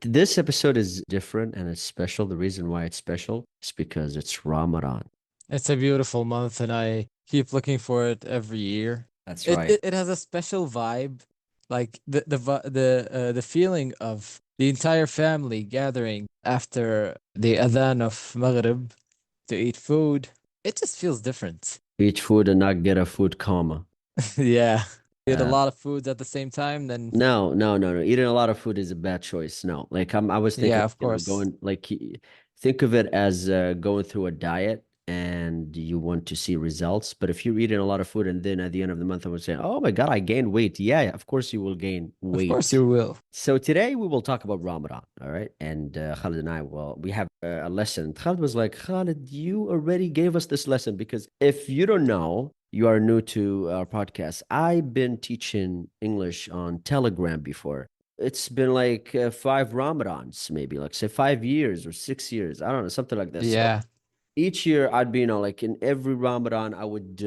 This episode is different and it's special. The reason why it's special is because it's Ramadan. It's a beautiful month, and I keep looking for it every year. That's It right. it, it has a special vibe, like the feeling of the entire family gathering after the adhan of Maghrib to eat food. It just feels different. Eat food and not get a food coma. Yeah. Eat a Uh, lot of foods at the same time, then no, no, no, no. Eating a lot of food is a bad choice. No, like I was thinking, yeah, of course. going like think of it as going through a diet and you want to see results. But if you're eating a lot of food and then at the end of the month, I would say, "Oh my God, I gained weight." Yeah, of course you will gain Of course weight. you will. So today we will talk about Ramadan, all right? And Khalid and I, well, we have a lesson. Khalid was like, Khalid, you already gave us this lesson because if you don't know, you are new to our podcast. I've been teaching English on Telegram before. It's been like 5 Ramadans, maybe like say 5 years or 6 years. I don't know, something like this. So Yeah. each year I'd be, like in every Ramadan, I would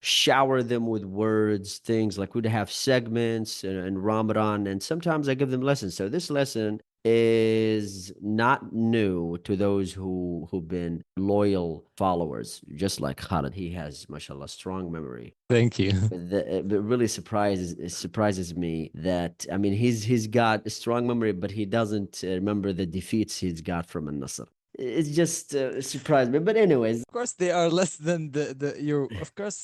shower them with words, things like we'd have segments and Ramadan, and sometimes I give them lessons. So this lesson is not new to those who've been loyal followers, just like Khalid. He has, mashallah, strong memory. Thank you. It really surprises me that I mean he's got a strong memory, but he doesn't remember the defeats he's got from Al-Nasr. It's just surprised me. But anyways, Of course they are less than the your of course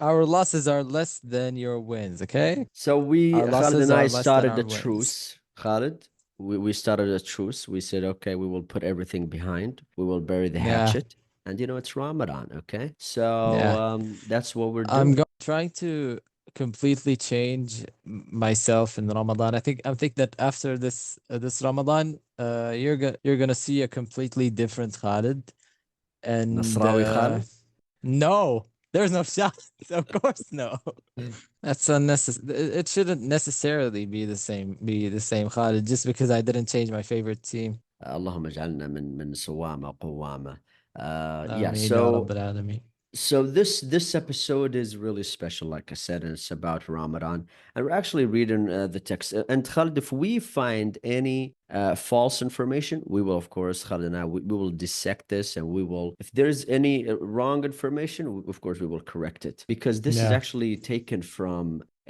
our losses are less than your wins, okay? so we Our Khalid losses and I are less than started a our wins. truce. Khalid, we started a truce. We said, okay, we will put everything behind. We will bury the Yeah, hatchet. And it's Ramadan, okay? So yeah. that's what we're doing. Trying to completely change myself in Ramadan. I think that after this Ramadan, you're gonna see a completely different Khalid. And Nasrawi Khalid. no, there's no shot. Of course, no. That's unnecessary. It shouldn't necessarily be the same Khalid just because I didn't change my favorite team. اللهم اجعلنا من صوامة قوامة. Yeah, Ameen ya so Rabbil Alameen. this episode is really special, like I said, and it's about Ramadan. And we're actually reading the text. And Khalid, if we find any false information, we will, of course, Khalid and I, we will dissect this, and we will, if there's any wrong information, of course, we will correct it because this is Yeah, actually taken from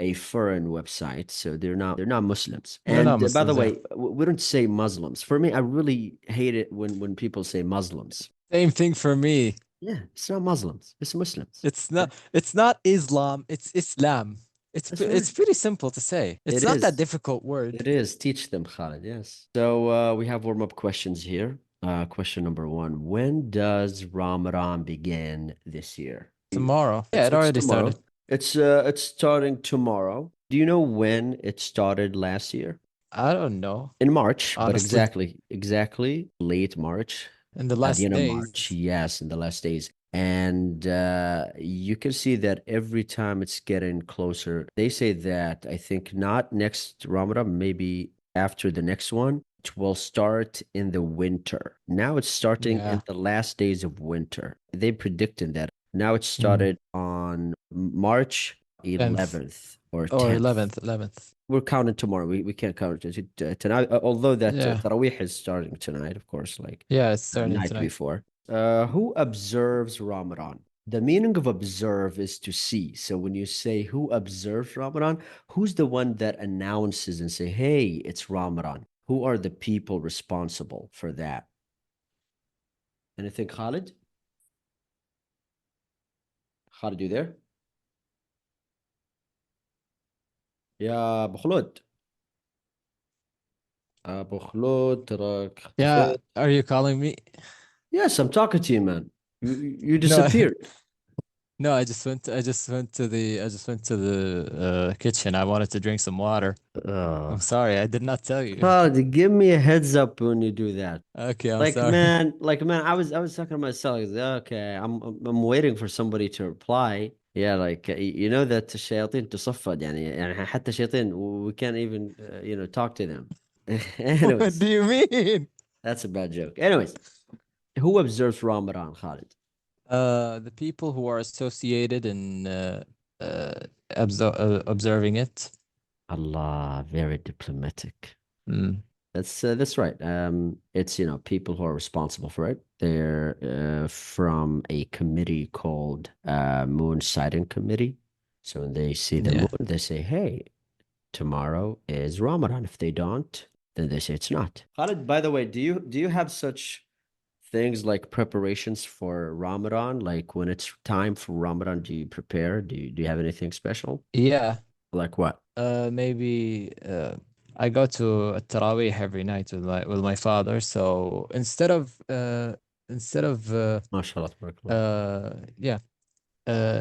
a foreign website, so they're not Muslims. they're not And by the Muslims. Yeah, way, we don't say Muslims. For me, I really hate it when people say Muslims. same thing for me. Yeah, it's not Muslims. It's Muslims. It's Okay, not it's not Islam, it's Islam. that's It's right. pretty simple to say. It's It not that is. difficult word. It is. Teach them, Khalid. Yes. So we have warm-up questions here. Question number one: when does Ramadan begin this year? Tomorrow. Yeah, It's it it's already started. tomorrow. It's starting tomorrow. Do you know when it started last year? I don't know, In March, but honestly. exactly late March, In the at the last end of March. days. Yes, in the last days. And you can see that every time it's getting closer, they say that I think not next Ramadan, maybe after the next one, it will start in the winter. Now it's starting in Yeah. the last days of winter. They predicted that. Now it Mm. started on March 10th 11th or or 10th. 11th. We're counting tomorrow. We can't count it tonight, although that Yeah. Taraweeh is starting tonight, of course, like Yeah, it's the starting night tonight. before. Who observes Ramadan? The meaning of observe is to see. So when you say who observes Ramadan, who's the one that announces and say, "Hey, it's Ramadan"? Who are the people responsible for that? Anything, Khalid? Khalid, you there? يا أبو خلود. أبو خلود تراك Yeah, اختفيت. are you calling me? Yes, I'm talking to you, man. You No, disappeared. no, I just went to the kitchen. I wanted to drink some water. Uh, I'm sorry, I did not tell you. Khalid, give me a heads up when you do that. Okay, I'm Like sorry. man, I was talking to myself. Okay, I'm waiting for somebody to reply. Yeah, like you know that الشياطين تصفد يعني حتى الشياطين we can't even talk to them. What Anyways, do you mean? that's a bad joke. Anyways, who observes Ramadan, Khalid? The people who are associated in observing it. Allah, very diplomatic. Mm. That's right. It's people who are responsible for it. They're from a committee called Moon Sighting Committee. So when they see the moon, Yeah. they say, "Hey, tomorrow is Ramadan." If they don't, then they say it's not. Khalid, by the way, do you have such things like preparations for Ramadan? Like when it's time for Ramadan, do you prepare? Do you have anything special? Yeah. Like what? Maybe I go to a Taraweeh every night with my father. So instead of MashaAllah, tabarakallah. yeah,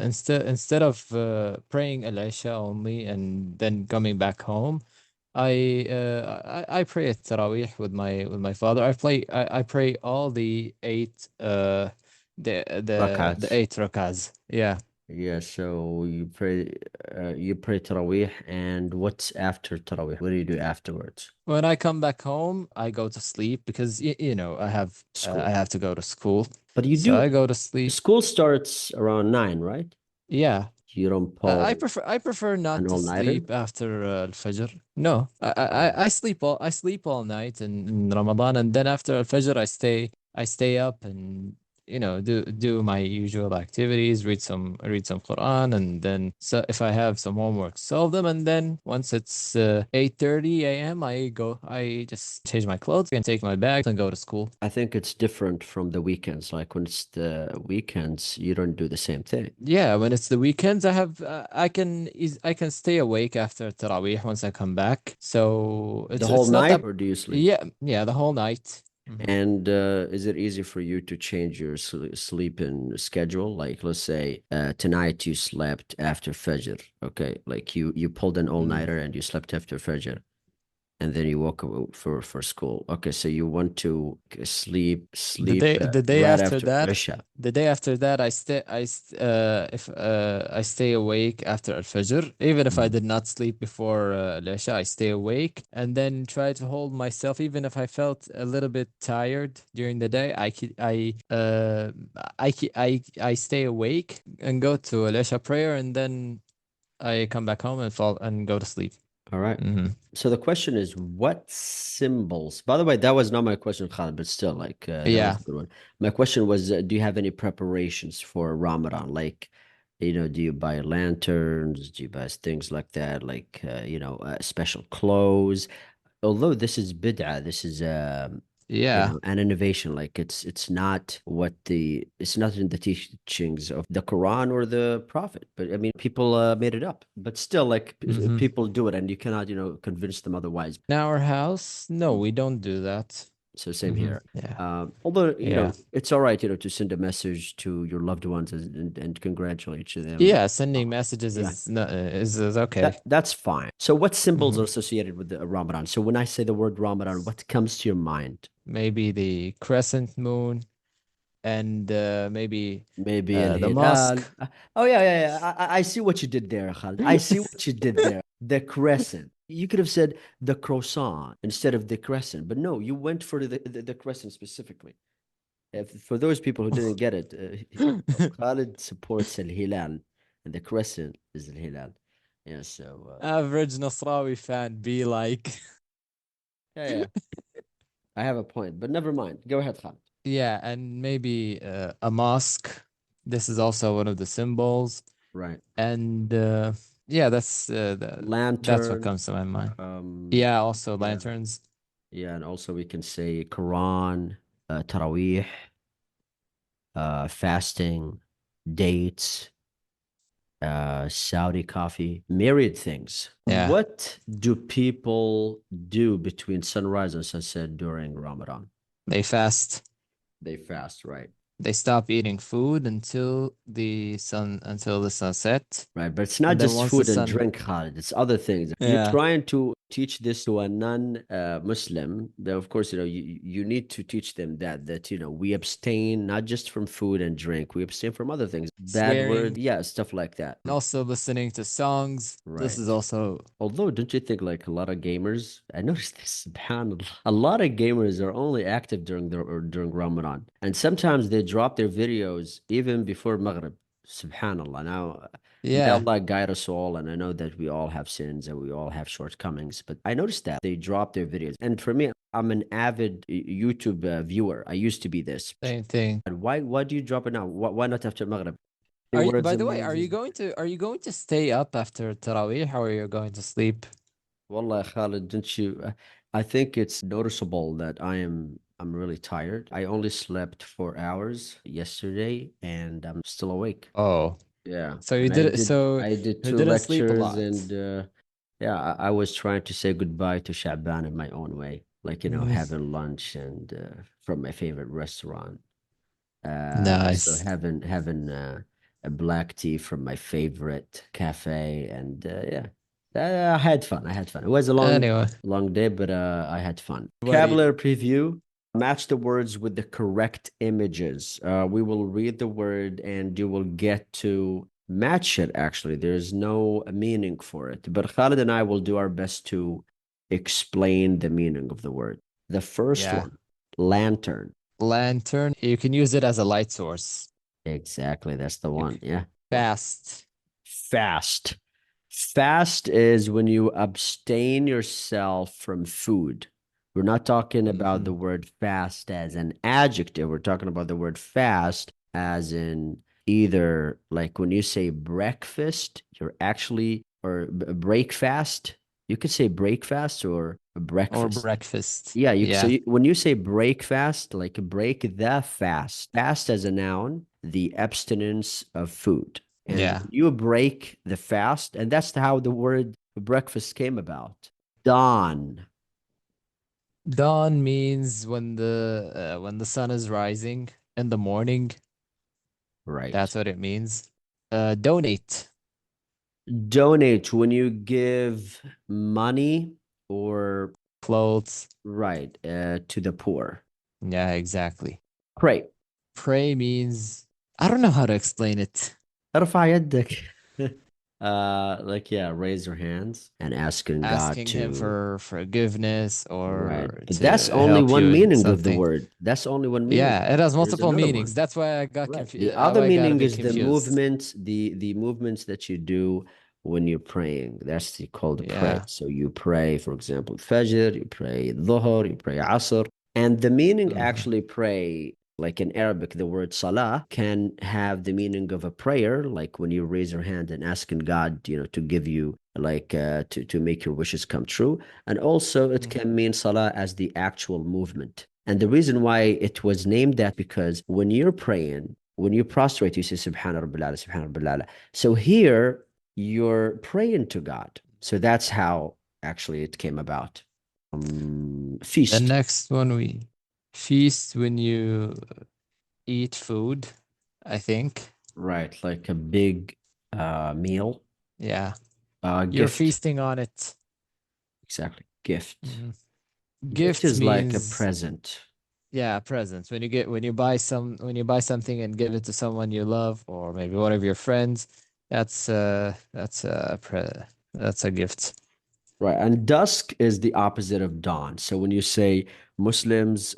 instead of praying al-Isha only and then coming back home, I pray at Taraweeh with my father. I pray all the eight the Rakats. eight rakahs. Yeah. Yeah, so you pray Taraweeh, and what's after Taraweeh? What do you do afterwards? When I come back home, I go to sleep because I School. have to go to school. But you So do I go to sleep. school starts around 9, right? Yeah. You don't pull I prefer an not to all-nighter? sleep after Al-Fajr. No, Oh. I sleep all night in Ramadan, and then after Al-Fajr I stay up and do my usual activities, read some Quran, and then so if I have some homework, solve them, and then once it's 8:30 a.m. I just change my clothes and take my bags and go to school. I think it's different from the weekends. Like when it's the weekends, you don't do the same thing. Yeah, when it's the weekends, I can stay awake after Taraweeh once I come back. So The whole it's not night, that. or do you sleep? Yeah, the whole night. And is it easy for you to change your sleeping schedule? Like, let's say tonight you slept after Fajr, okay? Like you pulled an Mm. all-nighter and you slept after Fajr, and then you woke up for school. Okay, so you want to sleep The day right after after that, Isha. if I stay awake after Al-Fajr, even if I Mm. did not sleep before Al-Isha, I stay awake and then try to hold myself. Even if I felt a little bit tired during the day, I stay awake and go to Al-Isha prayer, and then I come back home and fall and go to sleep. All right. Hmm. So the question is, what symbols? By the way, that was not my question, Khalid, but still, like that was Yeah. a good one. My question was, do you have any preparations for Ramadan? Like, do you buy lanterns? Do you buy things like that? Like, special clothes? Although this is bid'ah, this is Yeah. an innovation. Like it's not in the teachings of the Quran or the Prophet. But I mean, people made it up. But still, like Hmm. people do it, and you cannot, convince them otherwise. In our house, no, we don't do that. So same Hmm. here. Yeah. Although, Yeah. it's all right, to send a message to your loved ones and congratulate them. Yeah, sending messages Yeah, is not, is okay. that's fine. So what symbols are Hmm. associated with the Ramadan? So when I say the word Ramadan, what comes to your mind? Maybe the crescent moon and maybe Maybe Al the Hilal. mosque. Oh yeah, yeah, yeah. I see what you did there, Khalid. I see what you did there. The crescent. You could have said the croissant instead of the crescent, but no, you went for the crescent specifically. For those people who didn't get it, Khalid supports Al Hilal, and the crescent is Al Hilal. Yeah, so Average Nasrawi fan be like. yeah, yeah, I have a point, but never mind. Go ahead, Khalid. Yeah, and maybe a mosque. This is also one of the symbols. Right. And yeah, that's what Lantern. comes to my mind. Um, Yeah, also yeah. lanterns. Yeah, and also we can say Quran, Taraweeh, fasting, dates, Saudi coffee, myriad things. Yeah, What do people do between sunrise and sunset during Ramadan? they fast. They fast, right? They stop eating food until the sunset, Right, but it's not and then just once the food and sun. drink, Khalid. It's other things. You're Yeah, trying to teach this to a non-Muslim. Then, of course, you need to teach them that we abstain not just from food and drink. We abstain from other things, bad swearing, word, yeah, stuff like that. also listening to songs. This is Right. also. Although, don't you think like a lot of gamers? I noticed this, subhanAllah. A lot of gamers are only active during Ramadan, and sometimes they drop their videos even before Maghrib. Subhanallah. Now, may Yeah. Allah guide us all, and I know that we all have sins and we all have shortcomings, but I noticed that they drop their videos, and for me, I'm an avid YouTube viewer. I used to be this. Same thing. And why do you drop it now? Why not after Maghrib? Any Are you, words by of the way, Moses? are you going to stay up after Taraweeh or are you going to sleep? Wallah, Khalid, didn't you? I think it's noticeable that I'm really tired. I only slept 4 hours yesterday and I'm still awake. Oh, Yeah. so you And did it. So I did you two didn't sleep a lectures lot. and yeah, I was trying to say goodbye to Shaban in my own way. Like, Mm, having lunch and from my favorite restaurant. Also nice. having a black tea from my favorite cafe, and yeah, I had fun. I had fun. It was a Anyway, long day, but I had fun. buddy. Vocabulary preview. Match the words with the correct images. We will read the word, and you will get to match it. Actually, there's no meaning for it, but Khalid and I will do our best to explain the meaning of the word. The first Yeah. one, lantern. Lantern. You can use it as a light source. Exactly, that's the You one. c- Yeah. Fast. Fast. Fast is when you abstain yourself from food. We're not talking about the Hmm. word fast as an adjective. We're talking about the word fast as in either like when you say breakfast, you're actually, or break fast. You could say break fast or Or breakfast. breakfast. Yeah, Yeah. when you say break fast, like break the fast, fast as a noun, the abstinence of food. And Yeah. when you break the fast, and that's how the word breakfast came about. Dawn, Dawn means when the sun is rising in the morning. right. That's what it means. Donate. Donate when you give money or Clothes. right to the poor. Yeah, exactly. Pray. Pray means I don't know how to explain it. ارفع يدك. Like yeah, raise your hands and asking God Asking him to. for forgiveness Right. or But that's to only help you one in meaning of the something. word. That's only one meaning. Yeah, it has There's multiple another meanings. one. That's why I got Right. confused. The other Why I got a meaning bit is the confused. movement, the movements that you do when you're praying. That's called pray. Yeah. So you pray, for example, Fajr, you pray Dhuhr, you pray Asr. And the meaning Hmm. actually pray, like in Arabic, the word salah can have the meaning of a prayer, like when you raise your hand and asking God, to give you like to make your wishes come true. And also it Hmm. can mean salah as the actual movement. And the reason why it was named that because when you're praying, when you prostrate, you say Subhana Rabbil Ala, Subhana Rabbil Ala. So here you're praying to God. So that's how actually it came about. The Feast, next one we feast when you eat food, I think. right? Like a big meal, Yeah. You're gift. feasting on it. Exactly. Gift. Mhm. Gift Gift is like a means present. yeah, presents. When you buy something and give it to someone you love or maybe one of your friends, that's a gift. Right. And dusk is the opposite of dawn. So when you say Muslims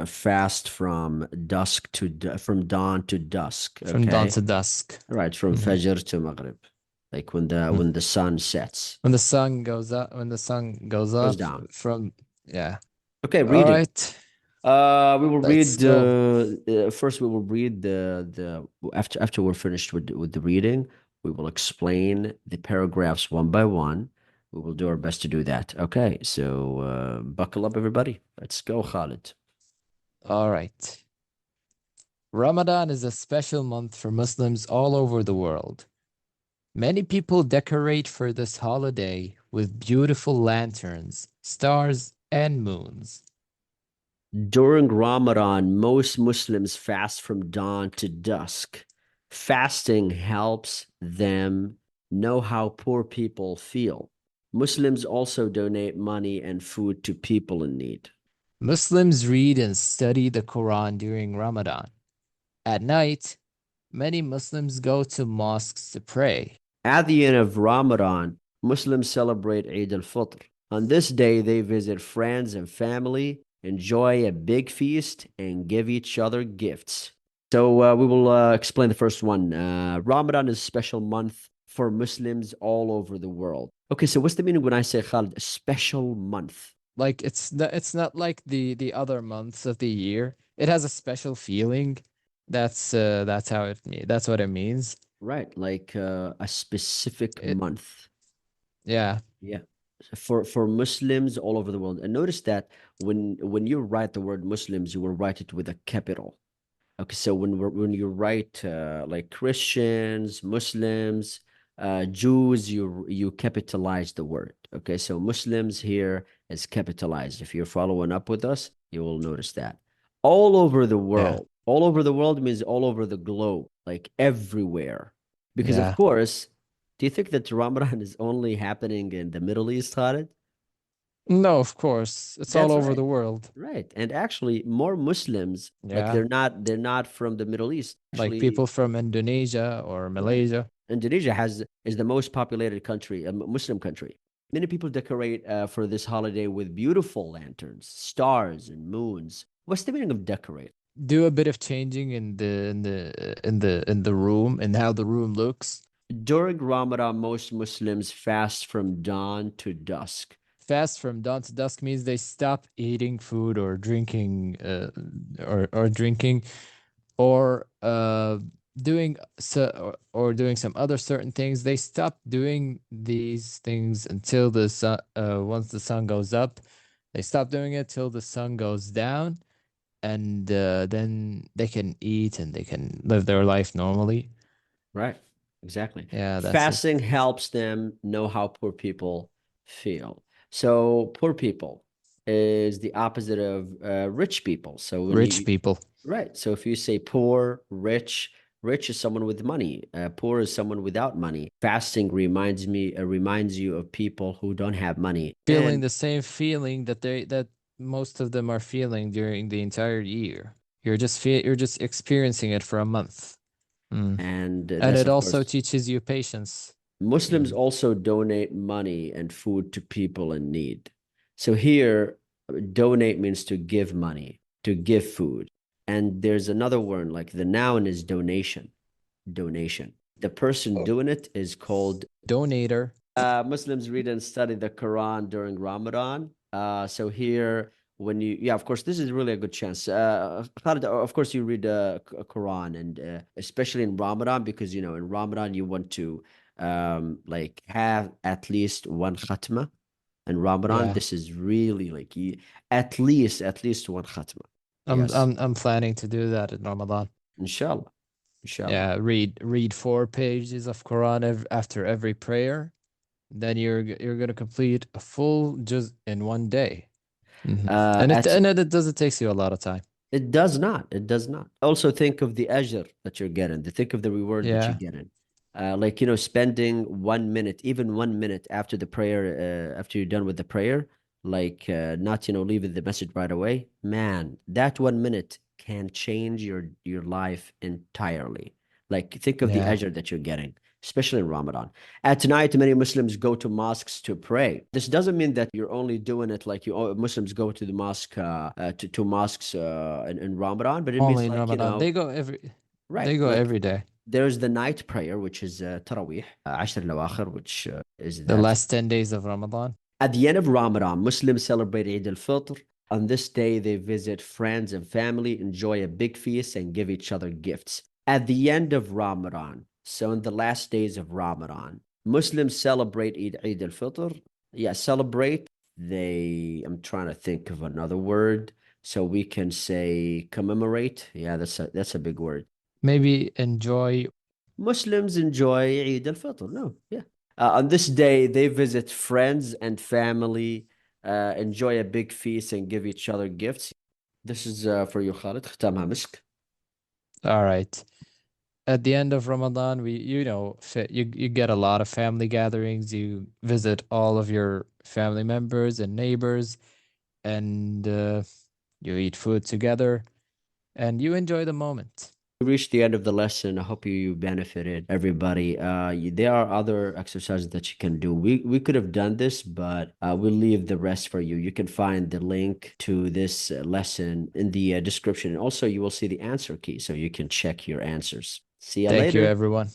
fast from from dawn to dusk, From dawn okay? to dusk. Right, from Mhm. Fajr to Maghrib. Like when the sun sets, When the sun goes up, when the sun goes goes up down. from yeah. Okay, All reading. right, We will let's read go. first. We will read the after we're finished with the reading. We will explain the paragraphs one by one. We will do our best to do that. Okay, so buckle up, everybody. Let's go, Khalid. All right. Ramadan is a special month for Muslims all over the world. Many people decorate for this holiday with beautiful lanterns, stars, and moons. During Ramadan, most Muslims fast from dawn to dusk. Fasting helps them know how poor people feel. Muslims also donate money and food to people in need. Muslims read and study the Quran during Ramadan. At night, many Muslims go to mosques to pray. At the end of Ramadan, Muslims celebrate Eid al-Fitr. On this day, they visit friends and family, enjoy a big feast, and give each other gifts. So we will explain the first one. Ramadan is a special month for Muslims all over the world. Okay, so what's the meaning when I say Khalid, a special month? Like it's not like the other months of the year. It has a special feeling. That's how that's what it means. Right, like a specific It month. yeah. Yeah. For Muslims all over the world. And notice that when you write the word Muslims, you will write it with a capital. Okay, so when you write like Christians, Muslims, Jews, you capitalize the word. Okay, so Muslims here is capitalized. If you're following up with us, you will notice that. All over the Yeah. world. All over the world means all over the globe, like everywhere. Because of Yeah. course, do you think that Ramadan is only happening in the Middle East, Khalid? No, of course. It's all That's over right. the world. Right. And actually more Muslims, like Yeah. they're not from the Middle East. Like Actually, people from Indonesia or right. Malaysia. Indonesia has is the most populated country, a Muslim country. Many people decorate for this holiday with beautiful lanterns, stars, and moons. What's the meaning of decorate? Do a bit of changing in the room and how the room looks. During Ramadan, most Muslims fast from dawn to dusk. Fast from dawn to dusk means they stop eating food or drinking or drinking or doing or doing some other certain things. They stop doing these things until the sun once the sun goes up. They stop doing it till the sun goes down, and then they can eat and they can live their life normally. Right. Exactly. Yeah, that's it. Fasting helps them know how poor people feel. So poor people is the opposite of rich people. So when Rich you, people. right. So if you say poor, rich, rich is someone with money. Poor is someone without money. Fasting reminds you of people who don't have money. Feeling the same feeling that most of them are feeling during the entire year. You're just experiencing it for a month. Mm. And And that's it of also course teaches you patience. Muslims Mm. also donate money and food to people in need. So here, donate means to give money, to give food. And there's another word, like the noun is donation. Donation. The person Oh. doing it is called Donator. Muslims read and study the Quran during Ramadan. So here, when you, yeah, of course, this is really a good chance. Khalid, of course, you read Quran, and especially in Ramadan, because you know in Ramadan you want to like have at least one khatma. In Ramadan, Yeah. this is really like you, at least one khatma. Yes, I'm planning to do that in Ramadan. inshallah, inshallah. Yeah, read 4 pages of Quran after every prayer. Then you're gonna complete a full juz in one day. Uh, And at it does it takes you a lot of time. It does not. It does not. Also, think of the ajr that you're getting. Think of the reward that you're Yeah. getting. Like, you know, spending 1 minute, even 1 minute after the prayer, after you're done with the prayer, like not, you know, leaving the message right away. Man, that 1 minute can change your life entirely. Like, think of the Yeah. ajr that you're getting, especially in Ramadan. At night, many Muslims go to mosques to pray. This doesn't mean that you're only doing it like you Muslims go to the mosque to mosques in Ramadan, but it means Only in like you Ramadan. know, They right? go Like every day. there's the night prayer, which is Tarawih, Ashr al-Awakhir, which is The that last 10 days of Ramadan. at the end of Ramadan, Muslims celebrate Eid al-Fitr. On this day, they visit friends and family, enjoy a big feast, and give each other gifts. At the end of Ramadan, so in the last days of Ramadan, Muslims celebrate Eid al-Fitr. Yeah, celebrate. I'm trying to think of another word. So we can say commemorate. Yeah, that's a big word. Maybe enjoy. Muslims enjoy Eid al-Fitr. No, yeah. On this day, they visit friends and family, enjoy a big feast, and give each other gifts. This is for you, Khalid. ختامها مسك. All right. At the end of Ramadan, you get a lot of family gatherings. You visit all of your family members and neighbors, and you eat food together, and you enjoy the moment. We reached the end of the lesson. I hope you benefited, everybody. There are other exercises that you can do. We could have done this, but we'll leave the rest for you. You can find the link to this lesson in the description. And also, you will see the answer key so you can check your answers. See you Thank you, later. everyone.